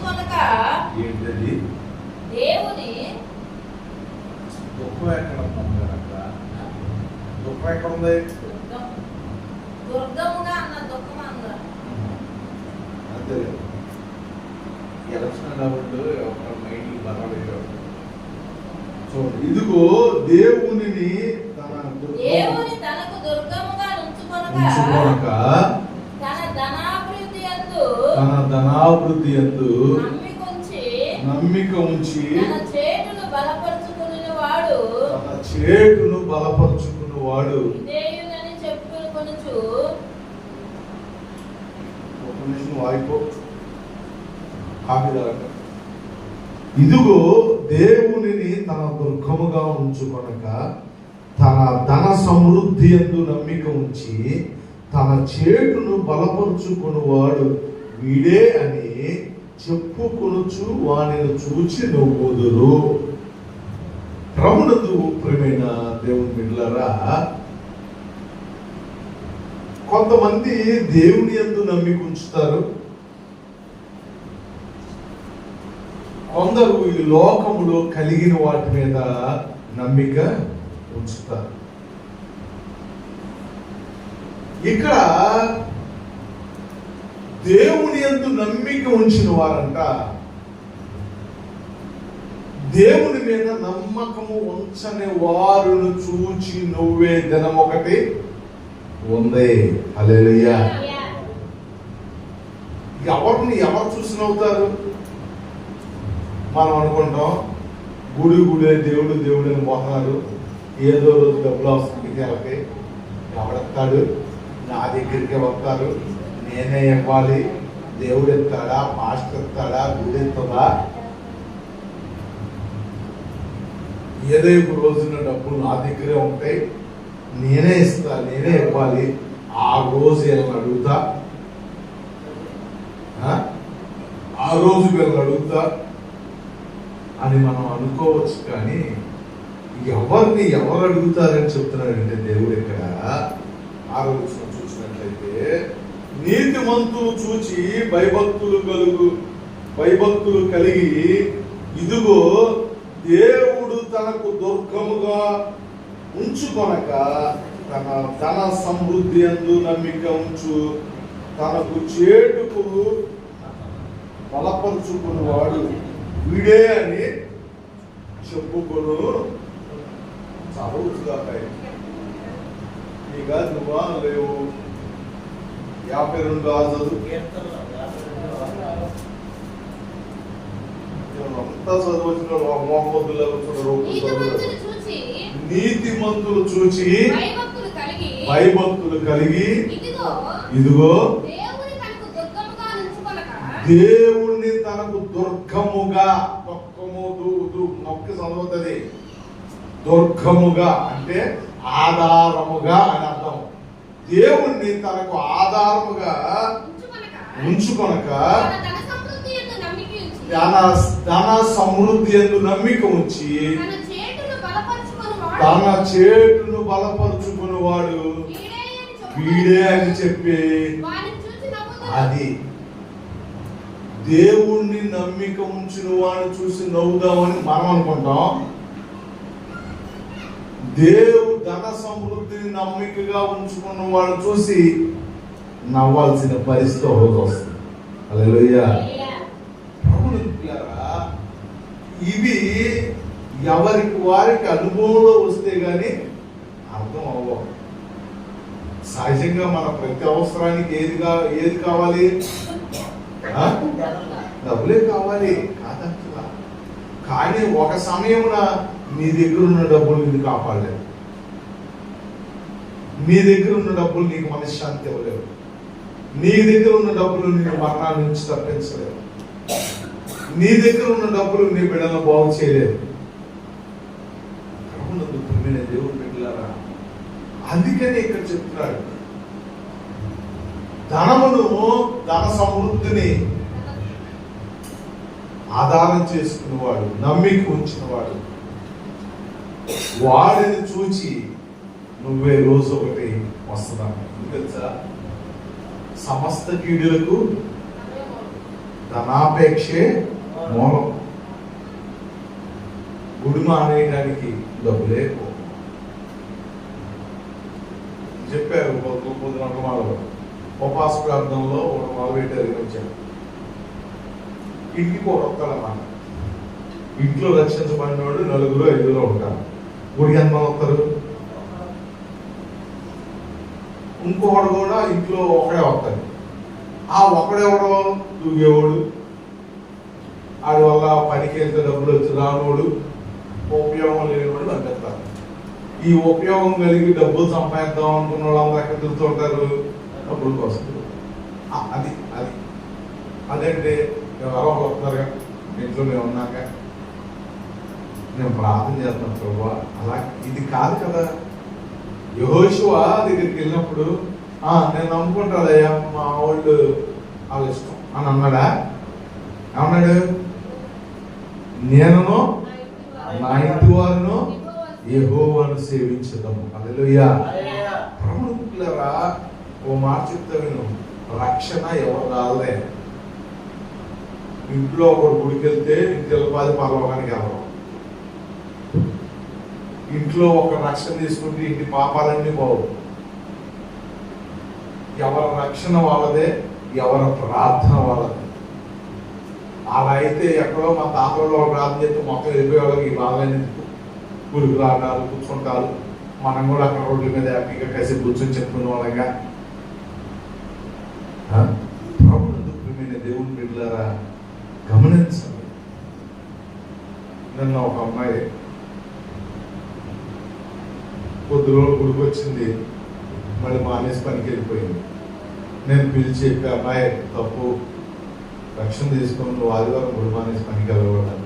ఉంచుకొనక ఏంటది? దేవుని దుఃఖం ఎక్కడ ఉంది అక్కడ? దుఃఖం ఎక్కడ ఉంది? దుర్గముగా అన్న దుఃఖం అన్న అంతే. ఎలక్షన్ కాబట్టి ఒక మైండ్ బలపడేవాడు. చూడండి, ఇదిగో దేవుని తనకు దుర్గముగా ఉంచుకొనక తన ధనాభివృద్ధి యందు నమ్మిక ఉంచి తన చేటును బలపరుచుకున్నవాడు విధేయులని చెప్పుకొనుచు. ఒక నిమిషం వాయిపో. ఇదిగో దేవునిని తన దుర్గముగా ఉంచుకొనక తన ధన సమృద్ధి యందు నమ్మిక ఉంచి తన చేటును బలపరుచుకున్నవాడు వీడే అని చెప్పుకొనుచు వానిని చూచి నవ్వుదురు. ప్రభునందు ప్రియమైన దేవుని బిడ్డలారా, కొంతమంది దేవుని యందు నమ్మిక ఉంచుతారు, కొందరు ఈ లోకములో కలిగిన వాటి మీద నమ్మిక ఉంచుతారు. ఇక్కడ దేవుని యందు నమ్మిక ఉంచిన వారంట దేవుని మీద నమ్మకము ఉంచని వారును చూచి నవ్వే దినం ఒకటి ఉంది. హల్లెలూయా. ఎవరు చూసి నవ్వుతారు? మనం అనుకుంటాం గుడి దేవుడు అని పోతున్నారు, ఏదో రోజు డబ్బులు వస్తుంది వాళ్ళకి, ఎవడెత్తాడు, నా దగ్గరికి వస్తారు, నేనే ఇవ్వాలి, దేవుడు ఎత్తాడా, మాస్టర్ ఎత్తాడా, గుడి ఎత్తుందా? ఏదో ఇప్పుడు రోజున డబ్బులు నా దగ్గరే ఉంటాయి, నేనే ఇస్తా, నేనే ఇవ్వాలి, ఆ రోజు వీళ్ళని అడుగుతా, ఆ రోజు వీళ్ళని అడుగుతా అని మనం అనుకోవచ్చు. కానీ ఎవరు అడుగుతారని చెప్తున్నాడంటే దేవుడు ఇక్కడ ఆరోగ్యం చూసినట్లయితే, నీతిమంతులు చూచి భయభక్తులు కలిగి ఇదిగో దేవుడు తనకు దుర్గముగా ఉంచుకొనక తన ధన సమృద్ధి యందు నమ్మిక ఉంచు తనకు చేటుకు బలపరుచుకున్నవాడు వీడే అని చెప్పుకొను. చదువుతాయి ఇక నువ్వా లేవు 52 అంతా చదవచ్చిన నీతిమంతులు చూచి భయభక్తులు కలిగి ఇదిగో దేవుణ్ణి తనకు దుర్గముగా మొక్క చదువుతుంది. దుర్గముగా అంటే ఆధారముగా అని అర్థం. దేవుణ్ణి తనకు ఆధారముగా ఉంచుకొనక ధన సమృద్ధి యందు నమ్మిక ఉంచి తన చేటును బలపరుచుకున్నవాడు వీడే అని చెప్పి, అది దేవుణ్ణి నమ్మిక ఉంచిన వాడిని చూసి నవ్వుదామని మనం అనుకుంటాం. దేవుడు ధన సమృద్ధిని నమ్మికగా ఉంచుకున్న వాడిని చూసి నవ్వాల్సిన పరిస్థితి ఒకరోజు వస్తుంది. హల్లెలూయా. ఇవి ఎవరికి వారికి అనుభవంలో వస్తే గాని అర్థం అవ్వవు. సహజంగా మన ప్రతి అవసరానికి ఏది కావాలి? డబ్బులే కావాలి కాదంటున్నా. కానీ ఒక సమయమున నీ దగ్గర ఉన్న డబ్బులు నిన్ను కాపాడలేవు, నీ దగ్గర ఉన్న డబ్బులు నీకు మనశ్శాంతి ఇవ్వలేవు, నీ దగ్గర ఉన్న డబ్బులు నిన్ను మరణాల నుంచి తప్పించలేవు, నీ దగ్గర ఉన్న డబ్బులు నీ బిడ్డలను బాగు చేయలేవు. దేవుడు బిడ్డలారా, అందుకని ఇక్కడ చెప్తున్నాడు, ధన సమృద్ధిని ఆధారం చేసుకున్నవాడు, నమ్మిక ఉంచినవాడు, వాడిని చూచి నువ్వే రోజు ఒకటి వస్తున్నాను. తెలుసా, సమస్త కీడులకు ధనాపేక్షే మూలం. గుడి మానేయడానికి డబ్బులే చెప్పారు. పొద్దున ఒక మాలలో ఉపాస ప్రార్థనలో ఒక మాల పెట్టారు. వచ్చారు ఇంటికి ఒక వస్తారన్నమాట. ఇంట్లో రక్షించబడిన వాడు 4-5 ఉంటారు. గుడికి ఎంత వస్తారు? ఇంకొకడు కూడా ఇంట్లో ఒకడే వస్తాడు. ఆ ఒకడెవడో దూగేవాడు, వాడి వల్ల పనికి వెళ్తే డబ్బులు వచ్చి రానోడు, ఉపయోగం లేనివాడు పంపిస్తారు. ఈ ఉపయోగం కలిగి డబ్బులు సంపాదిద్దాం అనుకున్న వాళ్ళందరూ ఎక్కడ తిరుగుతుంటారు? డబ్బుల కోసం. అది అది అదేంటి ఎవరో వస్తున్నారుగా ఇంట్లో మేము ఉన్నాక నేను ప్రార్థన చేస్తున్నాను ప్రభు. అలా ఇది కాదు కదా. యెహోషువ దగ్గరికి వెళ్ళినప్పుడు నేను నమ్ముకుంటాడయ్యా, మా వాళ్ళు వాళ్ళ ఇష్టం అని అన్నాడా? ఏమన్నాడు? నేను నా ఇంటి వారును యెహోవాను సేవించదము. హల్లెలూయా. ప్రభువులారా, ఓ మాట చెప్తా విను. రక్షణ ఎవరు రాలే. ఇంట్లో ఒకడు గుడికి వెళ్తే ఇంటి పాది పరలోకానికి వెళ్ళరు. ఇంట్లో ఒక రక్షణ తీసుకుంటే ఇంటి పాపాలన్నీ పోవు. ఎవరి రక్షణ వాళ్ళదే, ఎవరి ప్రార్థన వాళ్ళదే. అలా అయితే ఎక్కడో మా తాతలో ప్రార్థన చేస్తే మొత్తం వెళ్ళిపోయే వాళ్ళకి ఈ బాధలన్నీ గురికి రావడాలు, కూర్చుంటారు. మనం కూడా అక్కడ రోడ్ల మీద హ్యాపీగా కలిసి కూర్చొని చెప్పుకునే వాళ్ళగా. ప్రభుత్వమైన దేవుని బిడ్డలారా గమనించాలి. నిన్న ఒక అమ్మాయి కొద్ది రోజులు గుడికి వచ్చింది, మళ్ళీ మానేసి పనికి వెళ్ళిపోయింది. నేను పిలిచి చెప్పి, అమ్మాయి తప్పు, రక్షణ తీసుకొని నువ్వు ఆదివారం గుడి మానేసి పనికి వెళ్ళకూడదు.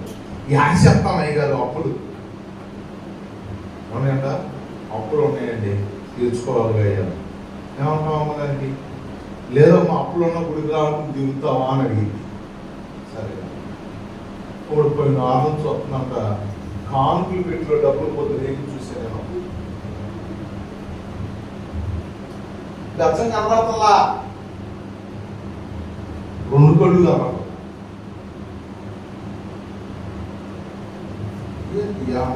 యాసి చెప్తాం అయ్యగారు, అప్పులు ఉన్నాయంట. అప్పులు ఉన్నాయండి, తీర్చుకోవాలి అయ్యారు. ఏమంటావు అమ్మ దానికి? లేదమ్మా, అప్పులు ఉన్న గుడికి రావడానికి దిగుతావా అని అడిగింది. సరే, ఇప్పుడు పోయిన ఆనందం చూస్తున్నంత కాన్పులు పెట్టిలో డబ్బులు పొద్దున ఏమి చూసాను. గచ్చం కనబడతలా, 2 కళ్ళు కనబడతాం.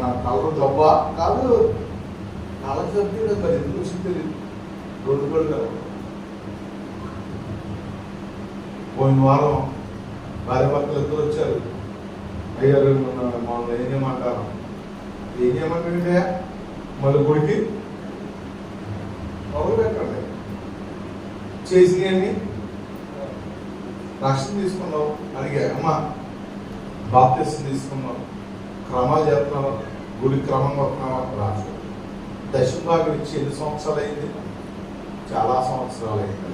నా కలర్ జబ్బా కాదు, కలర్ జబ్బి మరి ఎందుకు వచ్చింది తెలియదు. 2 కళ్ళు కనబడతాం. పోయిన వారం భార్య భర్తలు ఇద్దరు వచ్చారు. అయ్యారు మమ్మల్ని ఏం చేయమంటారు? ఏం చేయమంటారంటే మళ్ళీ గుడికి మొదలు పెట్టండి. చేసినవన్నీ రక్షణ తీసుకున్నావు అడిగా. అమ్మ, బాప్తిసం తీసుకున్నావు, క్రమాలు చేస్తున్నావా, గుడి క్రమంగా వస్తున్నావా? రాసు. దశభాగం ఇచ్చి ఎన్ని సంవత్సరాలు అయింది? చాలా సంవత్సరాలు అయింది.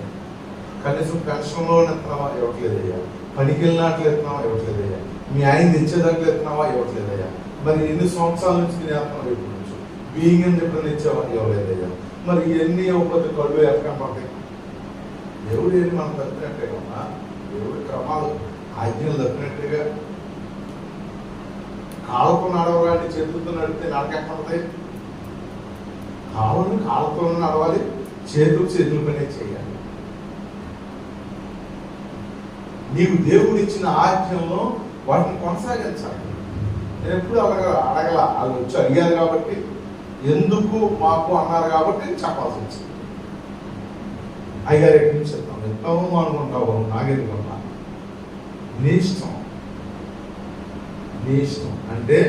కనీసం పెన్షన్లో ఎత్తున్నావా? ఇవ్వట్లేదయ్యా. పనికి వెళ్ళినట్లు ఎత్తున్నావా? ఇవ్వట్లేదయ్యా. మీ ఆయన తెచ్చేదాంట్లో ఎత్తున్నావా? ఇవ్వట్లేదయ్యా. మరి ఎన్ని సంవత్సరాల నుంచి నేను వేస్తున్నావు? ఇప్పుడు నుంచి బియ్యం ఎప్పుడైనా ఇచ్చావా? ఇవ్వలేదయ్యా. మరి ఇవన్నీ ఇవ్వకపోతే కళ్ళు ఎక్కడం పడతాయి. దేవుడు ఏమి మనం తప్పినట్టే కదా. దేవుడి క్రమాలు ఆజ్ఞలు తప్పినట్టుగా. కాళ్ళతో నడవగానే చేతులతో నడిపితే నడకెక్కడతాయి. కాళ్ళతో నడవాలి, చేతుల పనే చేయాలి. నీకు దేవుడు ఇచ్చిన ఆజ్ఞలను వాటిని కొనసాగించాలి. నేను ఎప్పుడు అడగల. వాళ్ళు వచ్చి అడిగారు కాబట్టి, ఎందుకు మాకు అన్నారు కాబట్టి చెప్పాల్సి వచ్చింది. అయ్యారు ఎక్కడి నుంచి చెప్తాం, ఎంతమో అనుకుంటావు, నాగెదుకున్నా నీ ఇష్టం. నీ ఇష్టం అంటే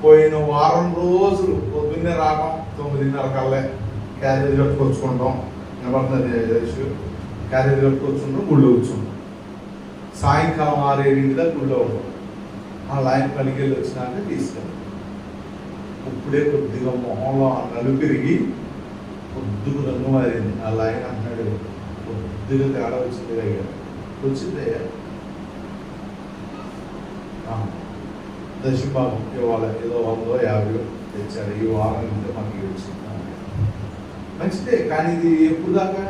పోయిన వారం రోజులు పొద్దున్నే రావడం, 9:30 కల్లా క్యారేజ్ కట్టుకొచ్చుకుంటాం. వినబడుతుంది, క్యారేజ్ కట్టుకొచ్చుకుంటాం, గుళ్ళో కూర్చుంటాం. సాయంకాలం 6-7 దాకా గుళ్ళో ఉంటాం. వాళ్ళ ఆయన పనికి వెళ్ళి వచ్చినాక తీసుకెళ్ళాం. ఇప్పుడే కొద్దిగా మొహంలో నలుగు పెరిగి కొద్దిగా రంగు మారింది. వాళ్ళ ఆయన అంటున్నాడు, కొద్దిగా తేడా వచ్చింది అయ్యా. వచ్చిందయ్యా, దశభాగం ఇవాళ ఏదో 100-50 తెచ్చారు. ఈ వారం నుండి మనకి వచ్చింది. మంచిదే, కానీ ఇది ఎప్పుడు దాకా?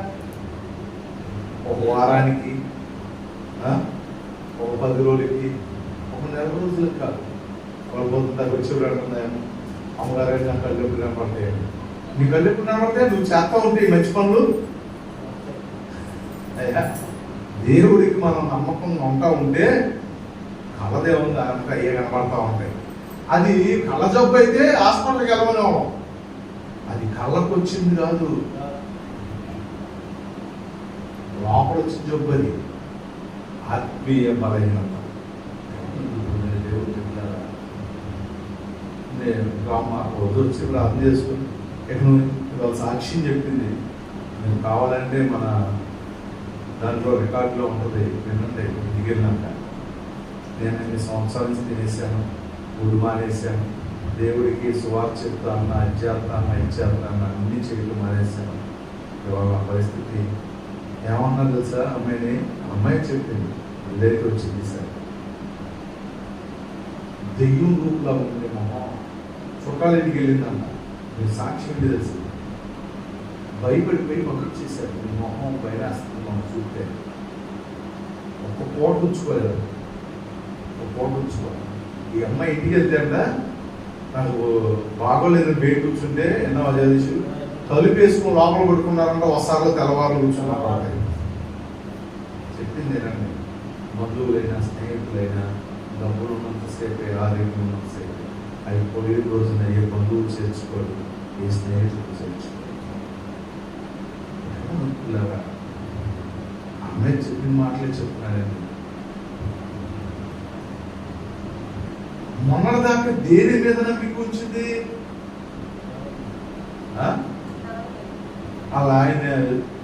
ఒక వారానికి, ఒక 10 రోజులకి, ఒక నెల రోజులకు కాదు. వాళ్ళు పొద్దున్న దగ్గర వచ్చి అంటున్నాము, అమ్మగారు నా కళ్ళు ఎప్పుడు కనపడతాయండి. నీ కళ్ళు ఎప్పుడు కనపడతాయి? నువ్వు చేస్తా ఉంటే మంచి పనులు. అయ్యా, దేవుడికి మనం నమ్మకంగా ఉంటా ఉంటే కళ్ళదేముంది దానికి అయ్యే కనబడతా ఉంటాయి. అది కళ్ళ జబ్బు అయితే హాస్పిటల్కి వెళ్ళమనేవాళ్ళం. అది కళ్ళకు వచ్చింది కాదు, లోపల వచ్చిన జబ్బు. అది ఆత్మీయ బలహీనత. దేవుడు చెప్తారా, నేను వదిలిచ్చి అర్థం చేసుకుని ఇవాళ సాక్ష్యం చెప్పింది. నేను కావాలంటే మన దాంట్లో రికార్డులో ఉంటుంది, వినండి. దిగిరినాక నేను 8 సంవత్సరాల నుంచి తినేసాను, గుడి మానేశాను, దేవుడికి సువార్త చెప్తాను, ఇచ్చేస్తాను అన్ని చేయడం మానేశాను. ఇవాళ పరిస్థితి ఏమన్నా తెలుసా? అమ్మాయి చెప్పింది, లేట్ వచ్చింది సార్, దెయ్యం రూపులా ఉంది మొహం, చుట్టాల ఇంటికి వెళ్ళిందన్న. మీరు సాక్ష్యం తెలుసు, భయపడిపోయి పంపించేశారు. మీ మొహం పైన మనం చూస్తే ఒక పూట ఉంచుకోలేదు, ఒక పూట ఉంచుకోవాలి. ఈ అమ్మాయి ఇంటికి వెళ్తే నాకు బాగోలేదు, బయట కూర్చుంటే ఎన్నో చదివి తలుపేసుకుని లోపల పెట్టుకున్నారంటే వసార్లు తెల్లవారులు కూర్చున్నారు. చెప్పింది ఏనండి, బంధువులైనా స్నేహితులైనా డబ్బులు ఉన్నంతసేపు, ఆరోగ్యం ఉన్నంతసేపు, అవి పోయే రోజున ఏ బంధువులు చేర్చుకోరు, ఏ స్నేహితులు చేర్చుకోరు. అమ్మాయి చెప్పిన మాటలే చెప్తున్నాడండి. మొన్నటిదాకా దేని మీద నమ్మిక ఉంచింది? అలా ఆయన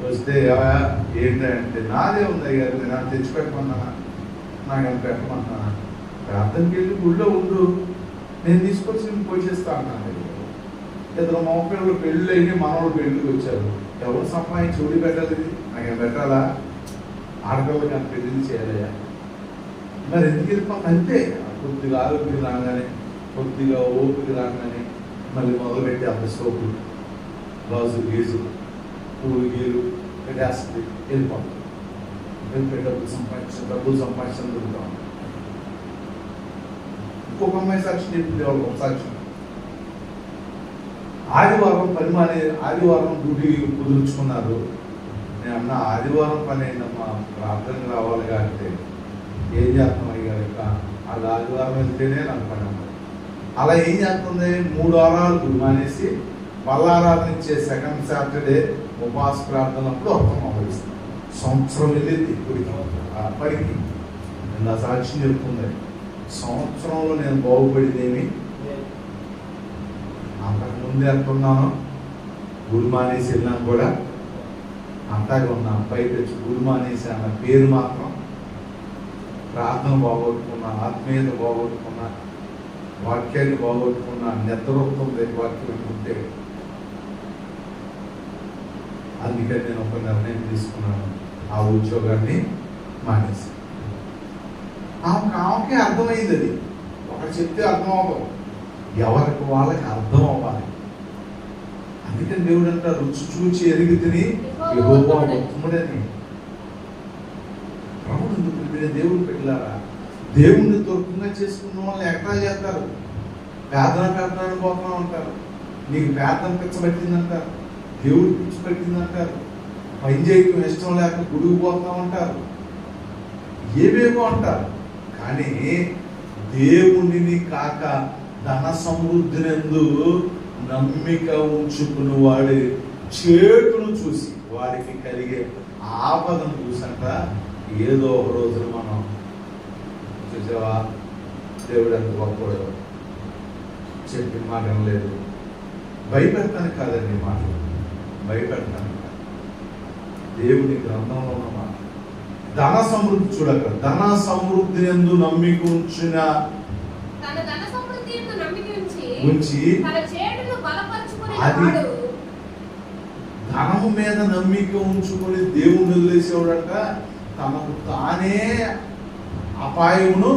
వస్తే ఏంటంటే, నాదే ఉంది అయ్యారు, నేను తెచ్చిపెట్టమన్నానా, నాకు అని పెట్టమన్నానా, ప్రార్థనకి వెళ్ళి గుళ్ళో ఉండు, నేను తీసుకొచ్చి పోసేస్తా అన్నాను. ఇద్దరు మగపిల్లలు పెళ్ళి అయినా మనవాళ్ళు పెళ్ళికి వచ్చారు. ఎవరు సంపాదించి చూడి పెట్టాలి, నాకేం పెట్టాలా? ఆడపిల్లలకి అంత పెళ్ళిళ్ళు చేయాలయ్యా. మరి ఎందుకు వెళ్ళిపోతాం? అంతే, కొద్దిగా ఆరోగ్యం రాగానే, కొద్దిగా ఓపిక రాగానే మళ్ళీ మొదలుపెట్టి అంత సోపులు, గాజు గీజు, పూలు గీలు పెట్టేస్తుంది, వెళ్ళిపోతాం. డబ్బులు సంపాదించడం దొరుకుతాం. ఇంకొక అమ్మాయి సాక్షి చెప్పింది, వాళ్ళు ఒక సాక్షి. ఆదివారం పని ఆదివారం డ్యూటీ కుదుర్చుకున్నారు. నేను అన్న, ఆదివారం పని అయిందమ్మా, ప్రార్థనకు రావాలి అంటే ఏం చేస్తాం అయ్యాక, అది ఆదివారం వెళ్తేనే నాకు పని అమ్మాయి. అలా ఏం చేస్తుంది, 3 వారాలు మానేసి మల్లారాధన ఇచ్చే సెకండ్ సాటర్డే ఉపవాస ప్రార్థనప్పుడు అర్థం అమలుస్తుంది. సంవత్సరం వెళ్ళింది గుడికి, పనికి. నేను ఆ సాక్ష్యం చెప్తుంది, సంవత్సరంలో నేను బాగుపడిందేమి. అంతకుముందు ఎంతున్నాను, గుడి మానేసి వెళ్ళినా కూడా అంతాగా ఉన్నాను. పైకి వచ్చి గుడి మానేసి అన్న పేరు మాత్రం, ప్రార్థన బాగొట్టుకున్నా, ఆత్మీయత బాగొట్టుకున్నా, వాక్యాన్ని బాగొట్టుకున్నా, నిద్రొస్తుంది వాక్యం ఉంటే. అందుకని నేను ఒక నిర్ణయం తీసుకున్నాను, ఆ ఉద్యోగాన్ని మానేసి. ఆమెకి అర్థమైంది. అది ఒకటి చెప్తే అర్థం అవ్వదు, ఎవరికి వాళ్ళకి అర్థం అవ్వాలి. అందుకని దేవుడు అంట, రుచి చూచి ఎరిగి తిని యెహోవా ఉత్తముడని. ప్రభుడు ఎందుకు దేవుడు పెట్టారా? దేవుణ్ణి దొరకంగా చేసుకున్న వాళ్ళని ఎక్కడా చేస్తారు, పేదన పోతా ఉంటారు. నీకు పేదన పిచ్చబెట్టిందంటారు, దేవుడు పిచ్చి పెట్టిందంటారు, పని చేయడం ఇష్టం లేక గుడికి పోతా ఉంటారు, ఏవేమో అంటారు. కానీ దేవుడిని కాక ధన సమృద్ధినందు నమ్మిక ఉంచుకుని వాడి చేటును చూసి, వాడికి కలిగే ఆపదను చూసంట, ఏదో ఒక రోజున మనం చూసావా, దేవుడు ఎంత గొప్పవాడు, చెప్పిన మాట లేదు. భయపెడతాను కాదండి మాటలు, భయపెడతాను కాదు. దేవుని గ్రంథంలో ఉన్న మాట, ధన సమృద్ధి చూడక, ధన సమృద్ధి ఎందు నమ్మిక ఉంచిన ఉంచి అది ధనము మీద నమ్మిక ఉంచుకొని దేవుని వదిలేసేవాడంట, తనకు తానే అపాయమును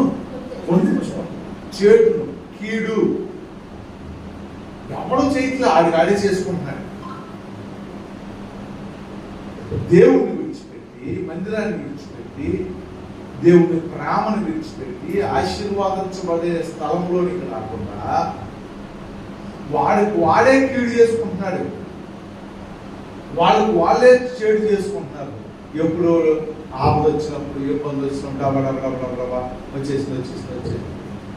పొందించుకోవాలి. చేటును, కీడు ఎవడో చేతిలో ఆడి చేసుకుంటున్నాడు. దేవుణ్ణి విడిచిపెట్టి, మందిరాన్ని విడిచిపెట్టి, దేవుని ప్రేమను విడిచిపెట్టి, ఆశీర్వాదించబడే స్థలంలోనికి రాకుండా వాడికి వాడే కీడు చేసుకుంటున్నాడు, వాళ్ళకి వాళ్ళే చేడు చేసుకుంటున్నారు. ఎప్పుడు ఆపద వచ్చినప్పుడు ఇబ్బంది వచ్చినప్పుడు డబ్బా వచ్చేసింది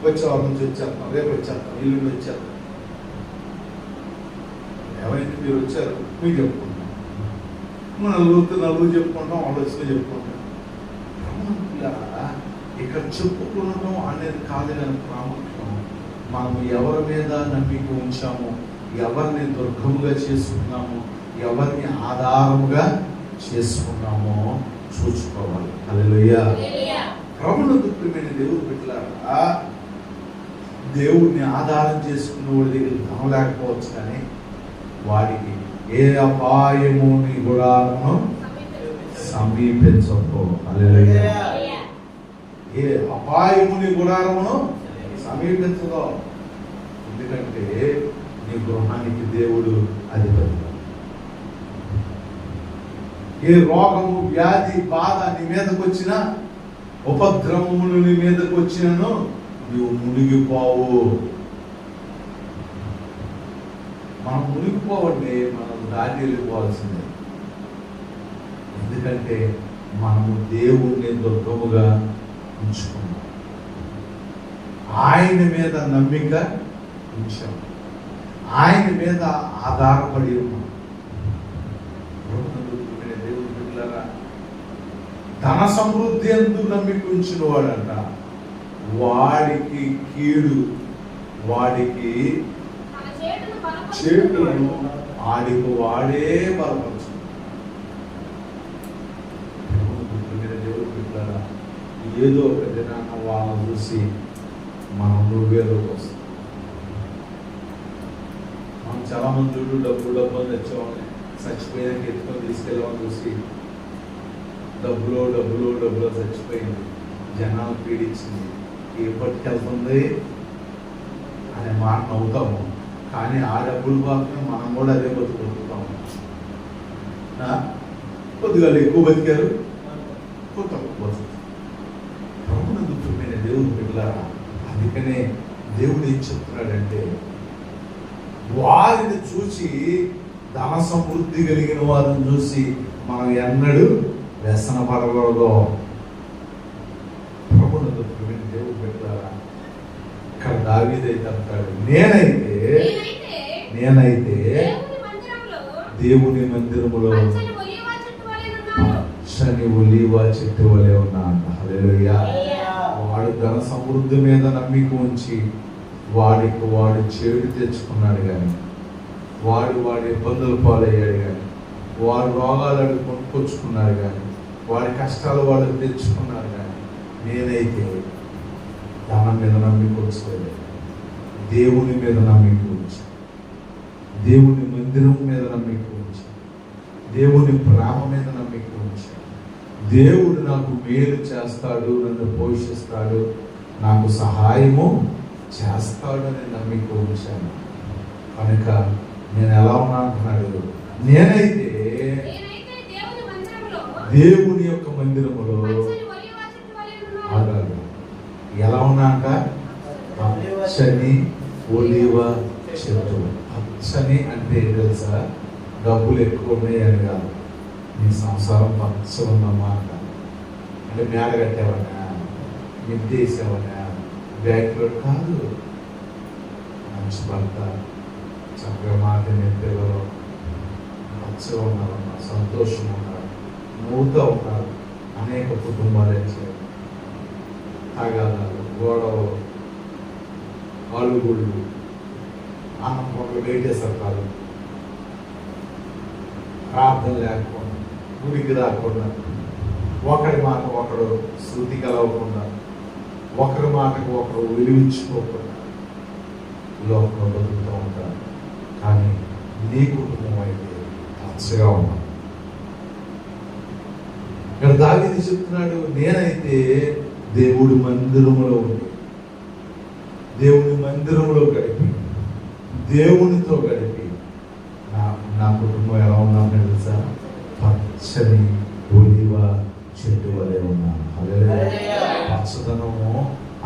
వచ్చే వారి నుంచి వచ్చేస్తాం, రేపు వచ్చేస్తాం, ఇల్లు వచ్చేస్తాం. ఏమైంది మీరు వచ్చారు మీకు చెప్పుకుంటాం, నలుగురు చెప్పుకుంటాం, వాళ్ళు వచ్చిన చెప్పుకుంటాం. ఇక్కడ చెప్పుకోవడం అనేది కాదు కానీ ప్రాముఖ్యం మనం ఎవరి మీద నమ్మిక ఉంచాము, ఎవరిని దుర్గముగా చేసుకున్నాము, ఎవరిని ఆధారముగా చేసుకున్నామో చూసుకోవాలి. హల్లెలూయా. ప్రభువునందు ప్రియమైన దేవుడు బిడ్డలారా, దేవుడిని ఆధారం చేసుకున్న వాడి దగ్గర నమ్మలేకపోవచ్చు, కానీ వాడికి ఏ అపాయముని గుడారమును సమీపించకు. హల్లెలూయా. ఏ అపాయముని గుడారమును సమీపించదు. ఎందుకంటే నీ గృహానికి దేవుడు అధిపతి. ఏ రోగము వ్యాధి బాధ నీ మీదకి వచ్చినా, ఉపద్రవములు నీ మీదకి వచ్చినను నువ్వు మునిగిపోవు. మనం మునిగిపోవండి, మనం దాటి వెళ్ళిపోవాల్సిందే. ఎందుకంటే మనము దేవుణ్ణి దుర్గముగా ఉంచుకున్నాం, ఆయన మీద నమ్మిక ఉంచాం, ఆయన మీద ఆధారపడి ఉన్నాం. దేవుడు బిడ్డలారా, ధన సమృద్ధి ఎందుకు నమ్మిక ఉంచిన వాడంట వాడికి కీడు, వాడికి చేటులను ఆడికి వాడే బలపరచు. దేవుడు బిడ్డలారా, ఏదో ఒక దినాన వాళ్ళని చూసి మనం నువ్వేలోకి వస్తాం. మనం చాలా మంది డబ్బు అని తెచ్చేవాళ్ళని చచ్చిపోయాక ఎత్తుకొని తీసుకెళ్ళామని చూసి డబ్బులో చచ్చిపోయింది, జనాలు పీడించింది, ఎప్పటికెళ్తుంది అనే మాట నవ్వుతాము. కానీ ఆ డబ్బులు మాత్రం మనం కూడా అదే బతుకుతాము. కొద్దిగా ఎక్కువ బతికారు, కొత్త బతుకు. ప్రభువునందు ప్రియమైన దేవుడు బిడ్డలారా, అందుకనే దేవుడు ఏం చెప్తున్నాడంటే వారిని చూసి, ధన సమృద్ధి కలిగిన వారిని చూసి మనం ఎన్నడూ వ్యసన పడకూడదు. ప్రభువునందు ప్రియమైన దేవుడు బిడ్డలారా, ఇక్కడ దావీదైతే అంటాడు, నేనైతే దేవుని మందిరములో పచ్చని ఒలీవ చెట్టు వలె ఉన్నాను. హల్లెలూయా. వాడు ధన సమృద్ధి మీద నమ్మిక ఉంచి వాడికి వాడు చేడు తెచ్చుకున్నాడు, కానీ వాడి ఇబ్బందులు పాలయ్యాడు, కానీ వాడు రోగాలు కొనుక్కొచ్చుకున్నాడు, కానీ వాడి కష్టాలు వాడు తెచ్చుకున్నాడు. కానీ నేనైతే ధనం మీద నమ్మిక ఉంచలేదు, దేవుని మీద నమ్మిక ఉంచి, దేవుని మందిరం మీద నమ్మిక ఉంచి, దేవుని ప్రేమ మీద నమ్మిక ఉంచి, దేవుడు నాకు మేలు చేస్తాడు, నన్ను పోషిస్తాడు, నాకు సహాయము చేస్తాడు అని నమ్మిక ఉంచాను. కనుక నేను ఎలా ఉన్నా అంటున్నాడు, నేనైతే దేవుని యొక్క మందిరములో ఆగాలి. ఎలా ఉన్నా అంట, పచ్చని ఒలీవ చెట్టు. పచ్చని అంటే తెలుసా, డబ్బులు ఎక్కువ ఉన్నాయి అని కాదు, నీ సంసారం పచ్చ ఉన్నమాట. అంటే మేడ కట్టావనా, మిద్దె వేసావనా, బ్యాక్లో కాదు. మంచి భర్త, చక్కగా మాట పిల్లలు పచ్చగా ఉన్నారన్న, సంతోషం ఉన్నారు, నవ్వుతూ ఉన్నారు. అనేక కుటుంబాలు వచ్చారు, తగాదాలు, గొడవలు, అలుగుళ్ళు, అన్నం వేటేశారు కాదు, ప్రార్థన లేకపోవడం, గుడికి రాకుండా, ఒకరి మాట ఒకడు శృతి కలవకుండా, ఒకరి మాటకు ఒకరు విలువించుకోకుండా లోకంలో బతుకుతూ ఉంటారు. కానీ నీ కుటుంబం అయితే పచ్చగా ఉన్నాం. ఇక్కడ దావీదు చెప్తున్నాడు, నేనైతే దేవుడి మందిరములో ఉండి, దేవుని మందిరంలో గడిపి, దేవునితో గడిపి నా కుటుంబం ఎలా ఉన్నాను తెలుసా, పచ్చని ఒలీవ చెట్టు వలె ఉన్నాను. హల్లెలూయా. పచ్చదనము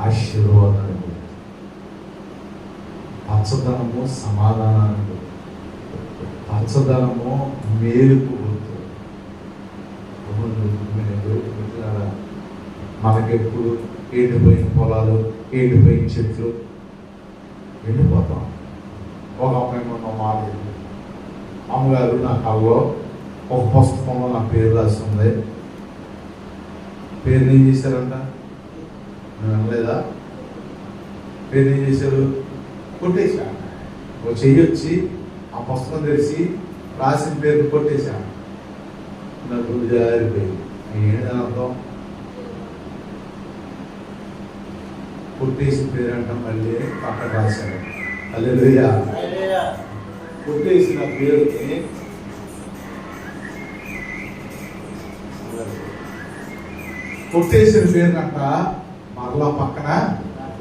ఆశీర్వాదానికి, పచ్చదనము సమాధానానికి, పచ్చదనము మేలుకు గుర్తు. మనకెప్పుడు ఎండిపోయిన పొలాలు, ఎండిపోయిన చెట్లు, ఎండిపోతాం. ఒక అమ్మాయి మొన్న మాట్లాడింది, అమ్మగారు నా కళ్ళలో ఒక పుస్తకంలో నా పేరు రాసి ఉంది. పేరుని ఏం చేశారంట? నేను అనలేదా? పేరుని ఏం చేశారు? కొట్టేశా. ఒక చెయ్యి వచ్చి ఆ పుస్తకం తెరిచి రాసిన పేరు కొట్టేశా. నాకు జారిపోయింది. ఏంటి అర్థం? కొట్టేసిన పేరు అంట మళ్ళీ పక్కన రాశాడు. హల్లెలూయా. కొట్టేసిన పేరుని కొట్టేసిన పేరునంట మరలా పక్కన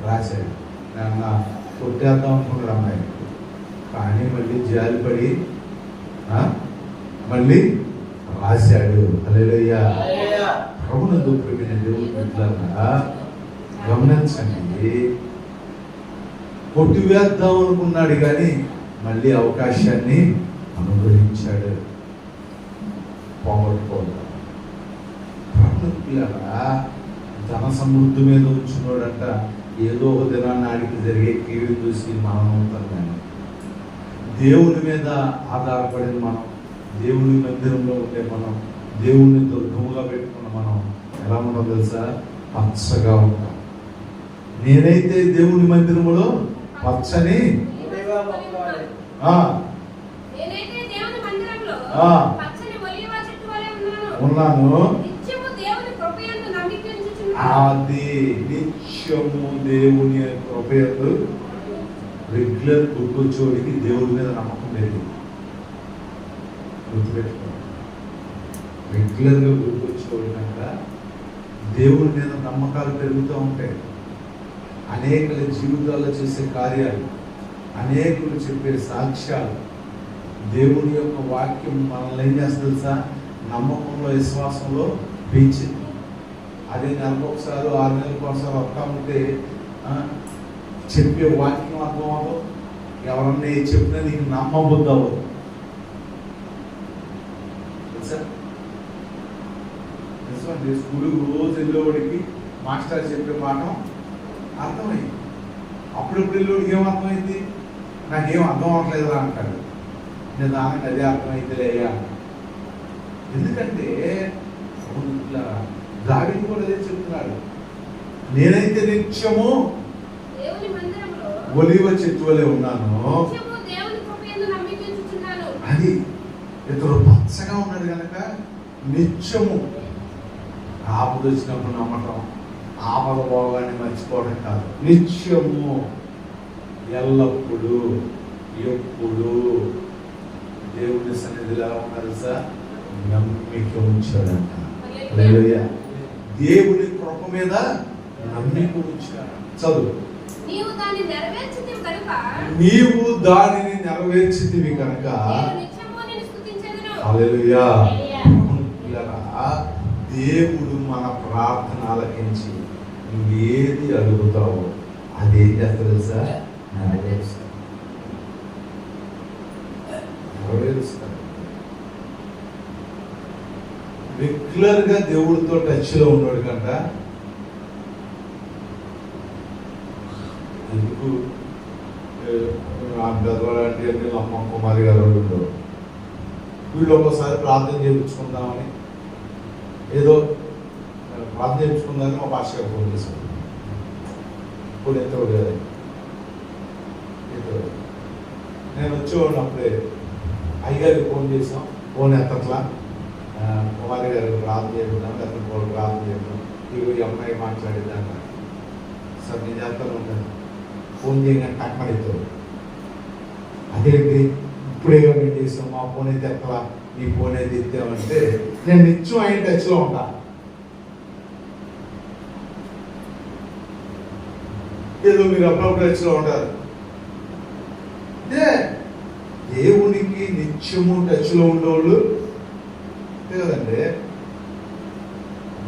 రాశాడు. నేను కొట్టేద్దాం అనుకున్నాడు అమ్మాయి, కానీ మళ్ళీ జాలిపడి మళ్ళీ రాశాడు. హల్లెలూయా. ప్రభునందు ప్రియమైన దేవుని బిడ్డలారా గమనించండి. కొట్టివేద్దాం అనుకున్నాడు కానీ మళ్ళీ అవకాశాన్ని అనుగ్రహించాడు. పోగొట్టుకోవద్దు. ధన సమృద్ధి మీద ఉంచున్నాడంట ఏదో ఒక దినాన్ని ఆడికి జరిగే కీడు చూసి మనం అవుతాం. కానీ దేవుని మీద ఆధారపడిన మనం, దేవుని మందిరంలో ఉండే మనం, దేవుని దుర్గముగా పెట్టుకున్న మనం ఎలా ఉంటాం తెలుసా? పచ్చగా ఉంటాం. నేనైతే దేవుని మందిరములో పచ్చని ఉన్నాను. అది నిత్యము దేవుని కృపయందు రెగ్యులర్ గుర్తొచ్చేవాడికి దేవుడి మీద నమ్మకం లేదు. గుర్తుపెట్టుకో, రెగ్యులర్గా గుర్తొచ్చేవాడి కనుక దేవుడి మీద నమ్మకాలు పెరుగుతూ ఉంటాయి. అనేకుల జీవితాల్లో చేసే కార్యాలు, అనేకులు చెప్పే సాక్ష్యాలు, దేవుని యొక్క వాక్యం మనల్ని ఏం చేస్తుంది తెలుసా? నమ్మకంలో, విశ్వాసంలో పెంచింది. అదే నెలకు ఒకసారి, 6 నెలలకు ఒకసారి వస్తా ఉంటే చెప్పే వాక్యం అర్థం అవ్వదు. ఎవరన్నా చెప్పినా నీకు నమ్మబుద్ధి అవ్వదు తెలుసా? నిజమండి. స్కూల్కి రోజు వెళ్ళేవాడికి మాస్టర్ చెప్పే పాఠం అర్థమైంది. అప్పుడప్పుడు వెళ్ళేవాడికి ఏమర్థమైంది? నాకేం అర్థం అవ్వట్లేదురా అంటాడు. నేను దానికి అదే అర్థమైందిలే అయ్యా. ఎందుకంటే దావీదు కూడా అదే చెప్తున్నాడు, నేనైతే నిత్యము ఒలీవ చెట్టు వలె ఉన్నాను. అది ఇతడు పచ్చగా ఉన్నాడు కనుక నిత్యము. ఆపద వచ్చినప్పుడు నమ్మటం, ఆపద భోగాన్ని మర్చిపోవడం కాదు. నిత్యము, ఎల్లప్పుడూ, ఎప్పుడు దేవుని సన్నిధిలో ఎలా ఉన్నారు సార్? నమ్మిక ఉంచాడంట. హల్లెలూయా. దేవుని కృప మీద నమ్మిక ఉంచాడు. చదువు. నీవు దానిని నెరవేర్చితివి కనుక హల్లెలూయా. దేవుడు మన ప్రార్థన ఆలకించి నువ్వేది అడుగుతావో అదేం చేస్తాడు తెలుసా? నెరవేరుస్తాడు. రెగ్యులర్ గా దేవుడితో టచ్ లో ఉన్నాడు కంట. ఎందుకు గదవాలంటే అమ్మ కుమారి గారు ఉండవు. వీళ్ళు ఒక్కోసారి ప్రార్థన చేయించుకుందామని, ఏదో ప్రార్థన చేయించుకుందామని మా భాష గారు ఫోన్ చేశారు. ఇప్పుడు ఎంత కదా నేను వచ్చేవాడిని. అప్పుడే అయ్యగారికి ఫోన్ చేసాం, ఫోన్ ఎత్తట్లా. కుమారి గారు ప్రార్థన చేద్దాం, లేకపోతే వాళ్ళు ప్రార్థన చేద్దాం, ఇవి ఈ అమ్మాయి మాట్లాడేదాన్ని. సార్ నేను చేస్తాను ఉంటాను. ఫోన్ చేయగానే టక్మని ఎత్తారు. అదేంటి ఇప్పుడేగా మేము చేసాం, మా ఫోన్ అయితే ఎత్తలా, నీ ఫోన్ అయితే ఎత్తామంటే నేను నిత్యం ఆయన టచ్లో ఉంటా. ఏదో మీరు అప్పుడప్పుడు టచ్లో ఉంటారు. దేవునికి నిత్యము టచ్లో ఉండేవాళ్ళు కదండి.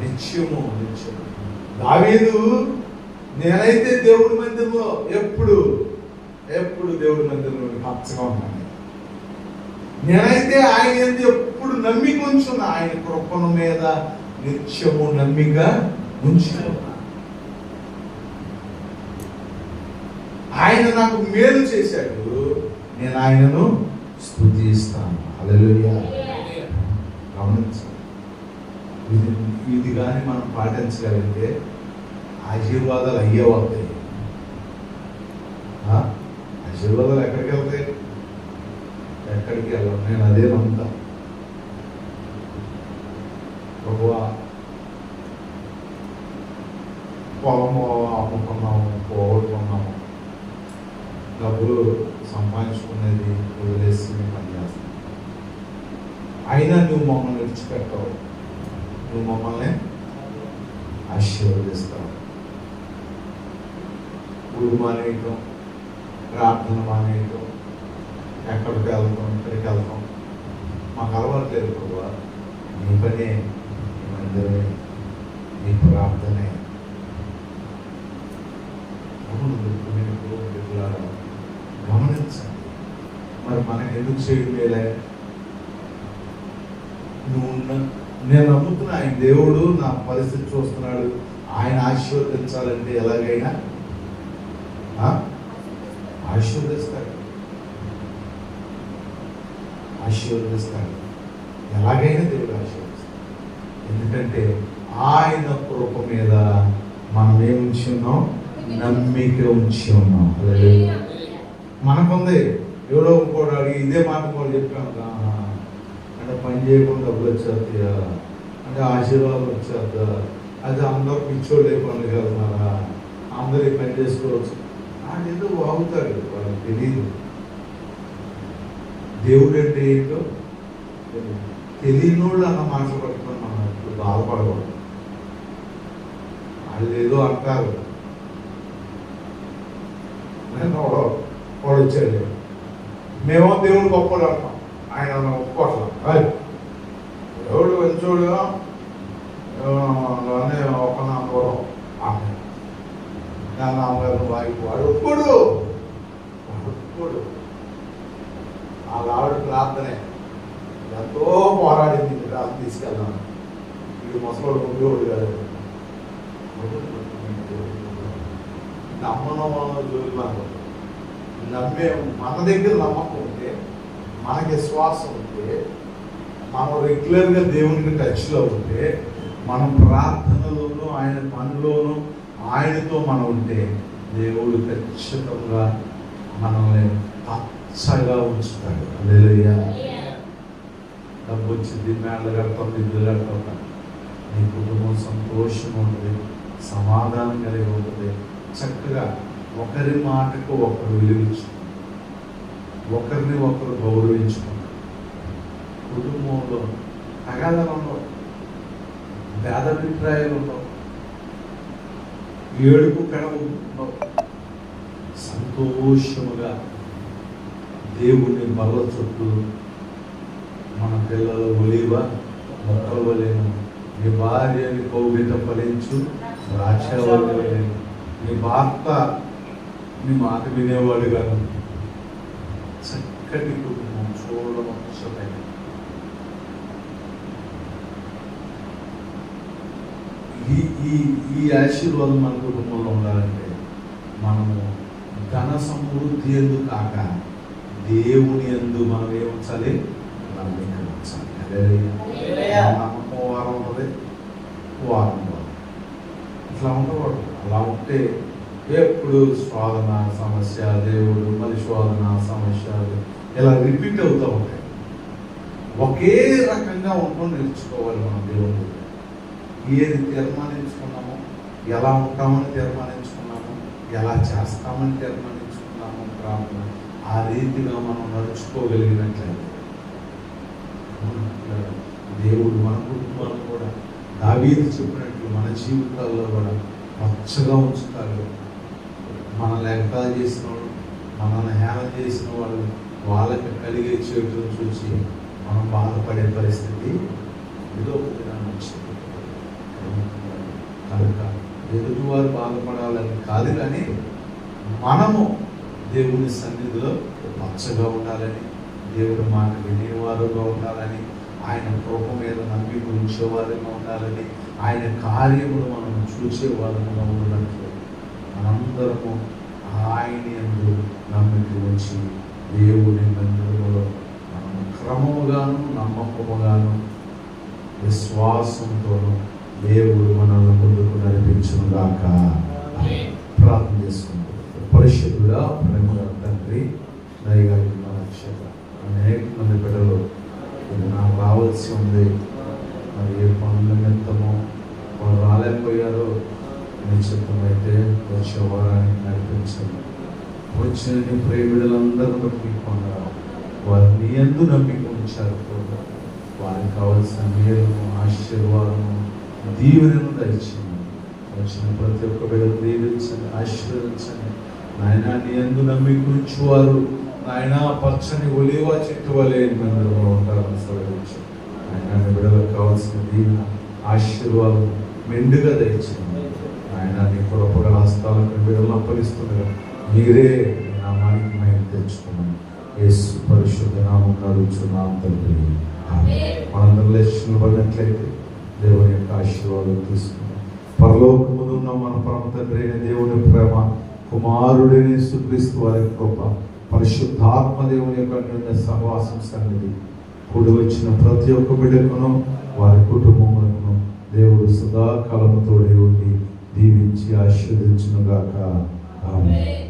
నిత్యము నిత్యము. దావీదు నేనైతే దేవుడి మందిరంలో ఎప్పుడు దేవుడి మందిరంలో పచ్చగా ఉన్నాను. నేనైతే ఆయన ఎప్పుడు నమ్మిక ఉంచున్నా. ఆయన కృపణ మీద నిత్యము నమ్మిక ఉంచుకున్నా. ఆయన నాకు మేలు చేశాడు, నేను ఆయనను స్తుతిస్తాను. హల్లెలూయా. గమనించండి, ఇది కానీ మనం పాటించగలిగితే ఆశీర్వాదాలు అయ్యే వస్తాయి. ఆశీర్వాదాలు ఎక్కడికి వెళ్తాయి? ఎక్కడికి వెళ్ళను. నేను అదే నమ్ముతా. ప్రభువా, పొలము అమ్ముకున్నాము, పోగొట్టుకున్నాము, డబ్బులు సంపాదించుకునేది వదిలేసి పనిచేస్తాం, అయినా నువ్వు మమ్మల్ని విడిచిపెట్టావు, నువ్వు మమ్మల్ని ఆశీర్వదిస్తావు. గుడి మానేయటం, ప్రార్థన మానేయటం, ఎక్కడికి వెళ్తాం, ఇక్కడికి వెళ్తాం మాకు అలవాటు లేదు. ప్రభువా, నీ పనే, నీ మందిరమే, నీ ప్రార్థనే. గమనించండి, మరి మనకి ఎందుకు చేయలేలే? నేను నమ్ముతున్నా, ఆయన దేవుడు నా పరిస్థితి చూస్తున్నాడు, ఆయన ఆశీర్వదించాలంటే ఎలాగైనా ఆశీర్వదిస్తాడు, ఎలాగైనా దేవుడు ఆశీర్వదిస్తాడు. ఎందుకంటే ఆయన కృప మీద మనం ఏముంచి ఉన్నాం? నమ్మిక ఉంచి ఉన్నాం. మనకుంది. ఎవరో ఇంకోటి అడిగి ఇదే మాట కూడా చెప్పాను, అంటే పని చేయకుండా డబ్బులు వచ్చేస్తాయా, అంటే ఆశీర్వాదం వచ్చేద్దా, అది అందరూ పిచ్చోళ్ళు పనులు వెళ్తున్నారా, అందరూ పని చేసుకోవచ్చు అని ఏదో వాగుతాడు, వాళ్ళకి తెలియదు. దేవుడు అంటే ఏంటో తెలియని వాళ్ళు అన్న మాటలు పట్టుకొని మనం ఇప్పుడు బాధపడకూడదు. వాళ్ళు ఏదో అంటారు, వాడు వచ్చాడు, మేమో దేవుడు గొప్పలు అంటాం, ఆయన ఒప్పుకోవట్లేదు. దేవుడు మంచోడు ఒక నామవరం నా నామగారు వాయిపు వాడు ఒప్పుకోడు. వాళ్ళ ఆవిడ ప్రార్థనే ఎంతో పోరాడింది, ప్రార్థన తీసుకెళ్దాం. ఇది ముసలోడు ఉండేవాడు కాదు. నమ్మడం జోలి మనకు నమ్మే, మన దగ్గర నమ్మకం ఉంటే, మనకి విశ్వాసం ఉంటే, మనం రెగ్యులర్గా దేవునికి టచ్లో ఉంటే, మనం ప్రార్థనలోనూ ఆయన పనిలోనూ ఆయనతో మనం ఉంటే, దేవుడు ఖచ్చితంగా మనల్ని పచ్చగా ఉంచుతాడు. హల్లెలూయా. డబ్బు వచ్చింది, మేడలు కడతాం, ఇల్లు కడతాం, నీ కుటుంబం సంతోషం ఉంటుంది, సమాధానం కలిగి ఉంటుంది. చక్కగా ఒకరి మాటకు ఒకరు విలువించుకుంటారు, ఒకరిని ఒకరు గౌరవించుకుంటారు. కుటుంబంలో తగాదాలు ఉండవు, భేదాభిప్రాయాలు ఉండవు, ఏడుపు కడవు ఉండవు. సంతోషముగా దేవుని బల్ల చుట్టూ మన పిల్లల ఒలివ మొక్కల వలేను, నీ భార్యని కౌగిట ఫలించు ద్రాక్షవల్లేను, నీ భర్త నీ మాట వినేవాడు కాదు. చక్కటి కుటుంబం చూడవచ్చమైన ఈ ఆశీర్వాదం మన కుటుంబంలో ఉండాలంటే మనము ధన సమృద్ధి ఎందు కాక దేవుని యందు మనం ఏముంచాలి? నమ్మిక ఉంచాలి. నమ్మకం వారం ఉంటుంది, వారం ఇట్లా ఉండకూడదు. అలా ఉంటే ఎప్పుడు శోధన సమస్య, దేవుడు మళ్ళీ శోధన సమస్య, ఇలా రిపీట్ అవుతూ ఉంటాయి. ఒకే రకంగా ఉండడం నేర్చుకోవాలి మనం. దేవుడు ఏది తీర్మానించుకున్నామో, ఎలా ఉంటామని తీర్మానించుకున్నామో, ఎలా చేస్తామని తీర్మానించుకున్నామో ప్రార్థన, ఆ రీతిగా మనం నడుచుకోగలిగినట్లయితే దేవుడు మన కుటుంబాలను కూడా దావీదు చెప్పినట్లు మన జీవితాల్లో కూడా పచ్చగా ఉంచుతారు. మనల్ని ఎగతాళి చేసిన వాళ్ళు, మనల్ని హేళన చేసిన వాళ్ళు, వాళ్ళకి కలిగే చేతులను చూసి మనం బాధపడే పరిస్థితి ఏదో ఒక దినాన్ని వచ్చింది. కనుక ఎదుటివారు బాధపడాలని కాదు, కానీ మనము దేవుని సన్నిధిలో పచ్చగా ఉండాలని, దేవుడి మాట వినేవారుగా ఉండాలని, ఆయన కృప మీద నమ్మిక ఉంచేవారిగా ఉండాలని, ఆయన కార్యములు మనం చూసేవారిగా ఉన్నట్లు మనందరము ఆయన యందు నమ్మిక ఉంచి దేవుని మందిరములో మనం క్రమముగాను నమ్మకముగాను విశ్వాసంతోనూ దేవుడు మనల్ని ముందుకు నడిపించును గాక. ప్రార్థన చేసుకుంటాం. పరిశుద్ధుడా, ప్రేమగల తండ్రి, దయగలిగిన రక్షక, అనేక మంది బిడ్డలు ఇది నాకు రావాల్సి ఉంది, మరి ఏ పనుల నిమిత్తమో వారు రాలేకపోయారో నిశ్చితమైతే వచ్చే వారానికి నడిపించండి. వచ్చిన నీ ప్రేమిడులందరూ నమ్మిక పొందాలి. వారు నీ యందు నమ్మిక ఉంచారు. వారికి కావలసిన మేలును, ఆశీర్వాదము, దీవెనను దయచేయండి. వచ్చిన ప్రతి ఒక్క బిడ్డను దీవించండి, ఆశీర్వదించండి. నాయన నీ యందు నమ్మిక ఉంచువారు నాయన పచ్చని ఒలివ చెట్టు వలె మందిరంలో ఉంటారని సెలవించు. ఆయన బిడ్డలకు కావాల్సిన దీవెన, ఆశీర్వాదం మెండుగా దయచేయండి. ఆయన నీ కృపగల హస్తాలకు బిడ్డలను అప్పగిస్తుండగా మీరే నామానికి మేము తెచ్చుకున్నాం. యేసు పరిశుద్ధ నామం అడుగుచున్నాం తండ్రి. మనందరం లేచి నిలబడినట్లయితే దేవుని యొక్క ఆశీర్వాదం తీసుకున్నాం. పరలోకములో ఉన్న మన పరమ తండ్రి అయిన దేవుని ప్రేమ, కుమారుడైన యేసుక్రీస్తు వారి కృప, పరిశుద్ధాత్మ దేవుని యొక్క అన్యోన్య సహవాసం సన్నిధి కూడి వచ్చిన ప్రతి ఒక్క బిడ్డకును వారి కుటుంబములను దేవుడు సదాకాలముతో ఉండి దీవించి ఆశీర్వదించును గాక. ఆమేన్.